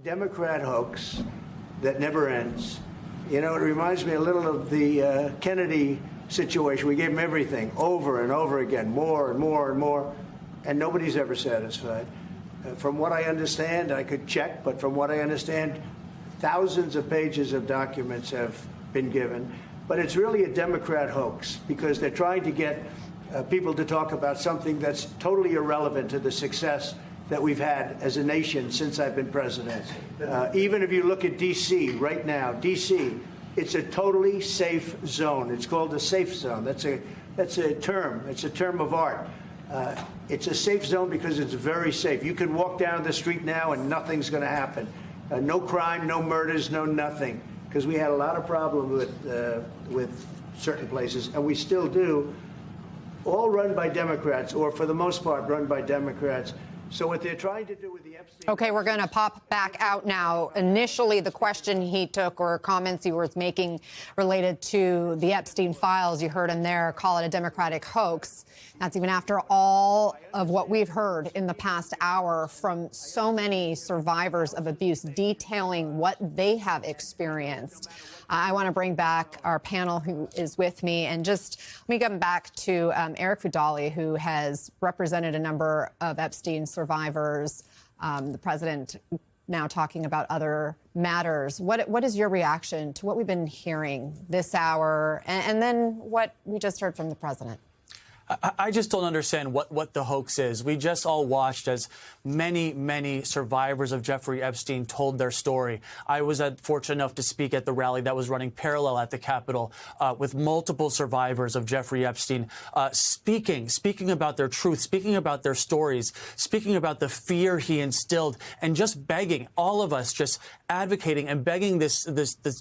Democrat hoax that never ends. You know, it reminds me a little of the Kennedy situation. We gave him everything over and over again, more and more and more, and nobody's ever satisfied. From what I understand, I could check, but from what I understand, thousands of pages of documents have been given. But it's really a Democrat hoax because they're trying to get people to talk about something that's totally irrelevant to the success that we've had as a nation since I've been president. Even if you look at D.C. right now, D.C., it's a totally safe zone. It's called a safe zone. That's a term. It's a term of art. It's a safe zone because it's very safe. You can walk down the street now and nothing's going to happen. No crime, no murders, no nothing. Because we had a lot of problems with certain places, and we still do. All run by Democrats, or for the most part, run by Democrats. So what they're trying to do with the Epstein... Okay, we're going to pop back out now. Initially, the question he took or comments he was making related to the Epstein files, you heard him there call it a Democratic hoax. That's even after all of what we've heard in the past hour from so many survivors of abuse detailing what they have experienced. I want to bring back our panel who is with me, and just let me come back to Eric Fudali, who has represented a number of Epstein survivors. The president now talking about other matters. What is your reaction to what we've been hearing this hour, and then what we just heard from the president? I just don't understand what the hoax is. We just all watched as many survivors of Jeffrey Epstein told their story. I was fortunate enough to speak at the rally that was running parallel at the Capitol with multiple survivors of Jeffrey Epstein speaking about their truth, speaking about their stories, speaking about the fear he instilled, and just begging, all of us just advocating and begging this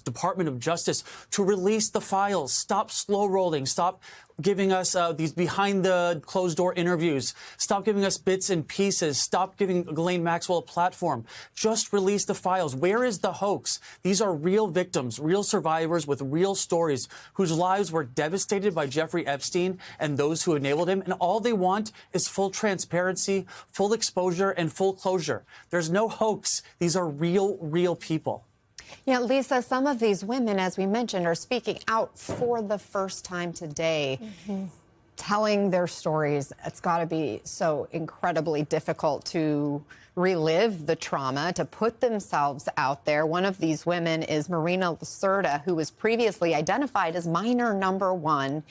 Department of Justice to release the files, stop slow rolling, stop giving us these behind-the-closed-door interviews. Stop giving us bits and pieces. Stop giving Ghislaine Maxwell a platform. Just release the files. Where is the hoax? These are real victims, real survivors with real stories whose lives were devastated by Jeffrey Epstein and those who enabled him, and all they want is full transparency, full exposure, and full closure. There's no hoax. These are real people. Yeah, Lisa, some of these women, as we mentioned, are speaking out for the first time today, telling their stories. It's got to be so incredibly difficult to relive the trauma, to put themselves out there. One of these women is Marina Lacerda, who was previously identified as minor number one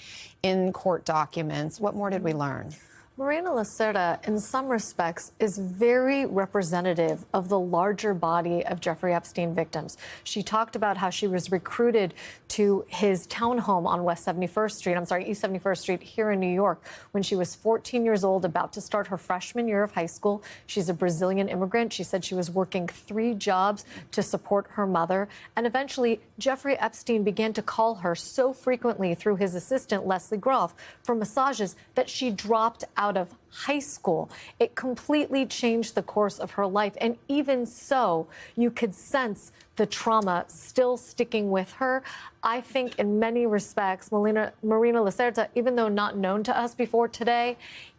in court documents. What more did we learn? Marina Lacerda, in some respects, is very representative of the larger body of Jeffrey Epstein victims. She talked about how she was recruited to his townhome on East 71st Street here in New York when she was 14 years old, about to start her freshman year of high school. She's a Brazilian immigrant. She said she was working 3 jobs to support her mother. And eventually, Jeffrey Epstein began to call her so frequently through his assistant, Leslie Groff, for massages that she dropped out of high school. It completely changed the course of her life. And even so, you could sense the trauma still sticking with her. I think in many respects, Marina Lacerda, even though not known to us before today,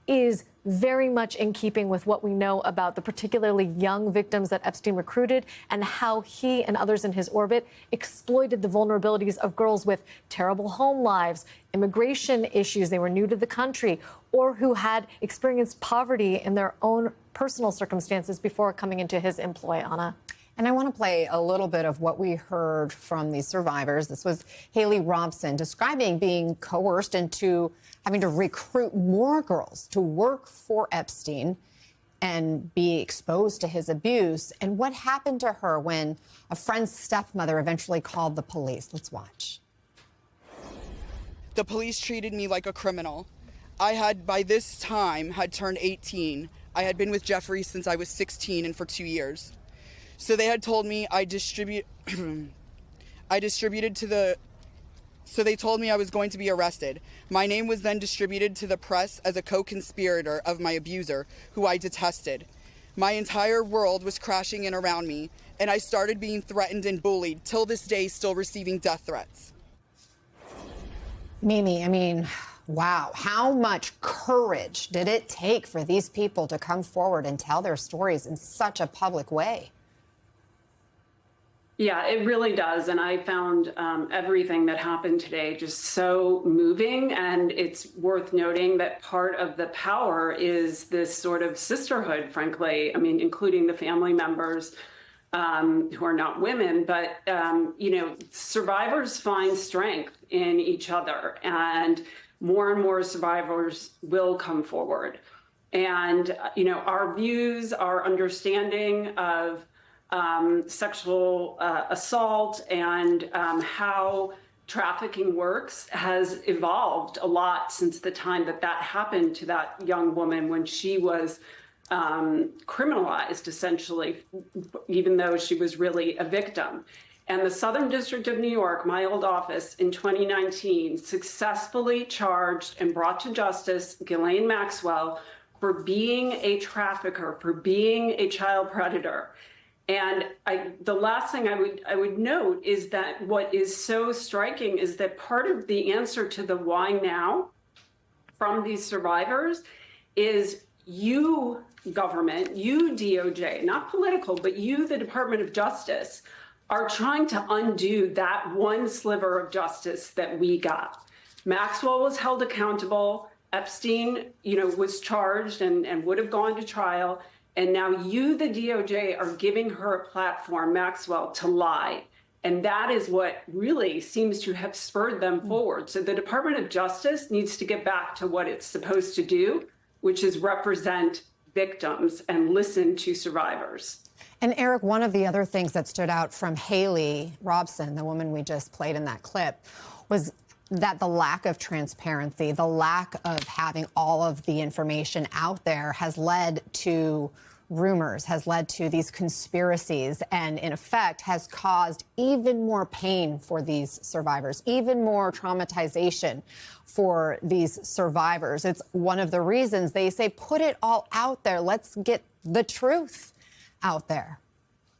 is very much in keeping with what we know about the particularly young victims that Epstein recruited and how he and others in his orbit exploited the vulnerabilities of girls with terrible home lives, immigration issues, they were new to the country, or who had experienced poverty in their own personal circumstances before coming into his employ, Anna. And I want to play a little bit of what we heard from these survivors. This was Haley Robson describing being coerced into having to recruit more girls to work for Epstein and be exposed to his abuse, and what happened to her when a friend's stepmother eventually called the police. Let's watch. The police treated me like a criminal. I had, by this time, had turned 18. I had been with Jeffrey since I was 16 and for 2 years. So they had told me so they told me I was going to be arrested. My name was then distributed to the press as a co-conspirator of my abuser, who I detested. My entire world was crashing in around me, and I started being threatened and bullied, till this day still receiving death threats. Mimi, I mean, wow. How much courage did it take for these people to come forward and tell their stories in such a public way? Yeah, it really does. And I found everything that happened today just so moving. And it's worth noting that part of the power is this sort of sisterhood, frankly. I mean, including the family members who are not women, but, survivors find strength in each other, and more survivors will come forward. And, our views, our understanding of sexual assault and how trafficking works has evolved a lot since the time that happened to that young woman when she was criminalized, essentially, even though she was really a victim. And the Southern District of New York, my old office, in 2019, successfully charged and brought to justice Ghislaine Maxwell for being a trafficker, for being a child predator. And the last thing I would note is that what is so striking is that part of the answer to the why now from these survivors is you, government, you, DOJ, not political, but you, the Department of Justice, are trying to undo that one sliver of justice that we got. Maxwell was held accountable. Epstein, was charged and would have gone to trial. And now you, the DOJ, are giving her a platform, Maxwell, to lie. And that is what really seems to have spurred them forward. So the Department of Justice needs to get back to what it's supposed to do, which is represent victims and listen to survivors. And Eric, one of the other things that stood out from Haley Robson, the woman we just played in that clip, was that the lack of transparency, the lack of having all of the information out there has led to rumors, has led to these conspiracies, and in effect has caused even more pain for these survivors, even more traumatization for these survivors. It's one of the reasons they say, put it all out there. Let's get the truth out there.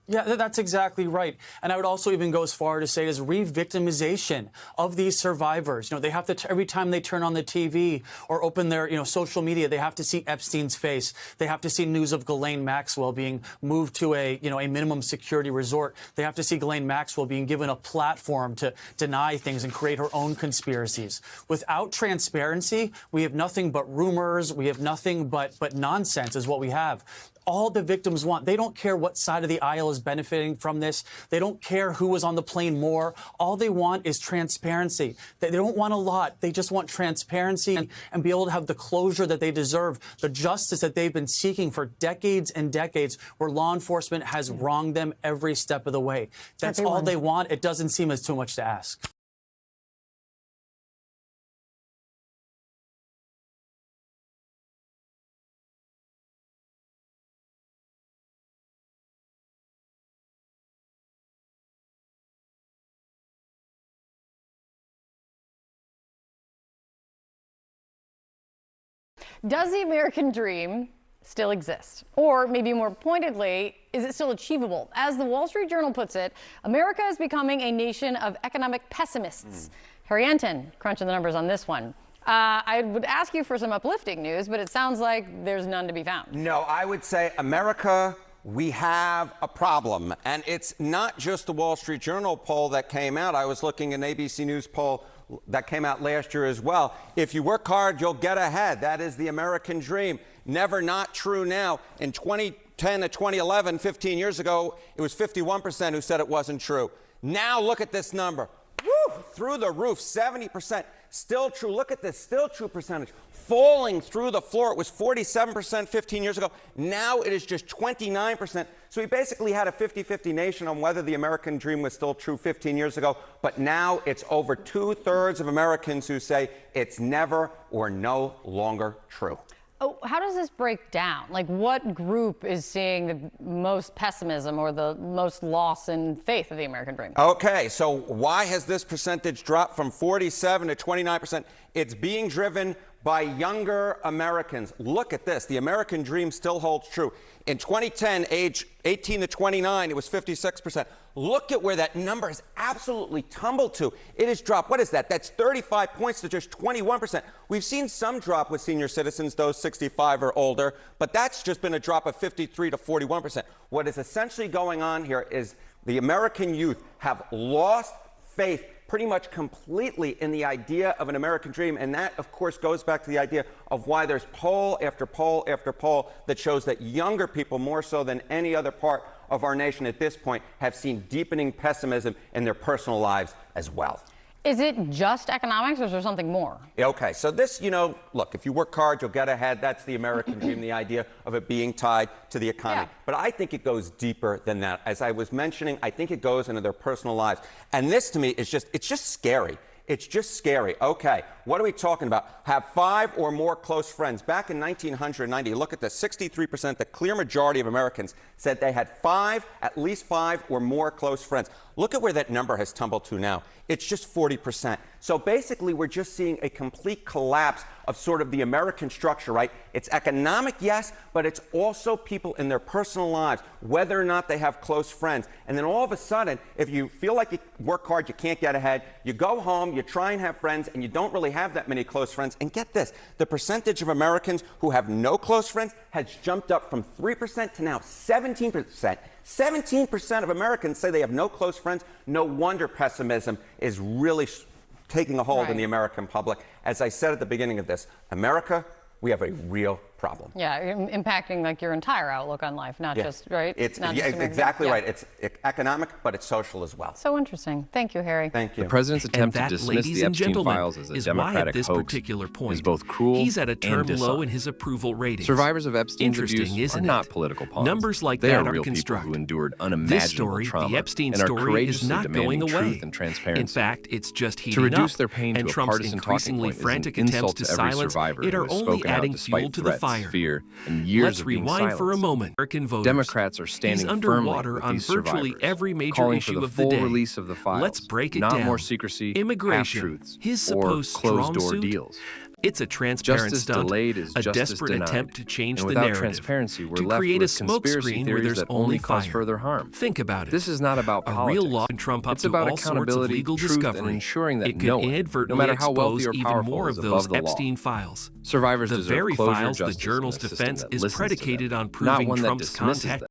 Yeah, that's exactly right. And I would also even go as far to say is re-victimization of these survivors. They have to, every time they turn on the TV or open their, social media, they have to see Epstein's face. They have to see news of Ghislaine Maxwell being moved to a minimum security resort. They have to see Ghislaine Maxwell being given a platform to deny things and create her own conspiracies. Without transparency, we have nothing but rumors. We have nothing but nonsense is what we have. All the victims want. They don't care what side of the aisle is benefiting from this. They don't care who was on the plane more. All they want is transparency. They don't want a lot. They just want transparency and be able to have the closure that they deserve, the justice that they've been seeking for decades and decades, where law enforcement has wronged them every step of the way. That's all they want. It doesn't seem as too much to ask. Does the American dream still exist? Or maybe more pointedly, is it still achievable? As the Wall Street Journal puts it, America is becoming a nation of economic pessimists. Harry Enton crunching the numbers on this one. I would ask you for some uplifting news, but it sounds like there's none to be found. No, I would say, America, we have a problem. And it's not just the Wall Street Journal poll that came out. I was looking at an ABC News poll that came out last year as well. If you work hard, you'll get ahead. That is the American dream. Never not true now. In 2010 to 2011, 15 years ago, it was 51% who said it wasn't true. Now look at this number. Woo! Through the roof, 70%. Still true. Look at this, still true percentage. Falling through the floor. It was 47% 15 years ago. Now it is just 29%. So we basically had a 50-50 nation on whether the American dream was still true 15 years ago. But now it's over 2/3 of Americans who say it's never or no longer true. Oh, how does this break down? Like, what group is seeing the most pessimism or the most loss in faith of the American dream? Okay, so why has this percentage dropped from 47 to 29%? It's being driven by younger Americans. Look at this. The American dream still holds true. In 2010, age 18 to 29, it was 56%. Look at where that number has absolutely tumbled to. It has dropped. What is that? That's 35 points to just 21%. We've seen some drop with senior citizens, those 65 or older, but that's just been a drop of 53 to 41%. What is essentially going on here is The American youth have lost faith pretty much completely in the idea of an American dream. And that, of course, goes back to the idea of why there's poll after poll after poll that shows that younger people, more so than any other part of our nation at this point, have seen deepening pessimism in their personal lives as well. Is it just economics, or is there something more? Okay, so this, look, if you work hard, you'll get ahead. That's the American dream, the idea of it being tied to the economy. Yeah. But I think it goes deeper than that. As I was mentioning, I think it goes into their personal lives. And this, to me, is it's just scary. It's just scary. Okay, what are we talking about? Have 5 or more close friends. Back in 1990, look at this, 63%, the clear majority of Americans said they had at least 5 or more close friends. Look at where that number has tumbled to now. It's just 40%. So basically, we're just seeing a complete collapse of sort of the American structure, right? It's economic, yes, but it's also people in their personal lives, whether or not they have close friends. And then all of a sudden, if you feel like you work hard, you can't get ahead, you go home, you try and have friends, and you don't really have that many close friends. And get this, the percentage of Americans who have no close friends has jumped up from 3% to now 17%. 17% of Americans say they have no close friends. No wonder pessimism is really taking a hold in the American public. As I said at the beginning of this, America, we have a real problem. Yeah, impacting like your entire outlook on life, not just, right? It's not just exactly right. It's economic, but it's social as well. So interesting. Thank you, Harry. Thank you. The president's attempt to dismiss the Epstein files as a Democratic hoax is both cruel he's at a term and low in his approval ratings. Survivors of Epstein's abuse isn't are not it? political pawns. Numbers like they that are real are people construct. who endured This unimaginable story, trauma the Epstein and are story, is courageously not going demanding away. truth and transparency. In fact, it's just heating to reduce up. their pain and to a Trump's partisan talking increasingly point frantic is an attempts insult to to every silence survivor it who are has only spoken out adding despite fuel to threats, the fire. fear, and years Let's of being rewind for a silenced. moment. American voters. Democrats are standing He's firmly underwater with on these virtually survivors, every major calling issue for the of the full day. release of the files. Let's break it not down. more secrecy, Immigration, half-truths, his or supposed strong closed-door suit. deals. It's a transparent Justice stunt, delayed is a justice desperate denied. attempt to change And the without narrative, transparency, we're to left create with a smoke conspiracy screen where theories there's that only only cause fire. further harm. Think about it. This is not about a politics. real law can trump up It's to about all sorts of accountability, legal truth, discovery. and ensuring that it could no one, inadvertently no matter how wealthy expose or even powerful, more is of above those the law. Epstein files. Survivors The deserve very closure, files the justice, journal's and a system defense that is listens to them, predicated on not proving one that Trump's dismisses contact them.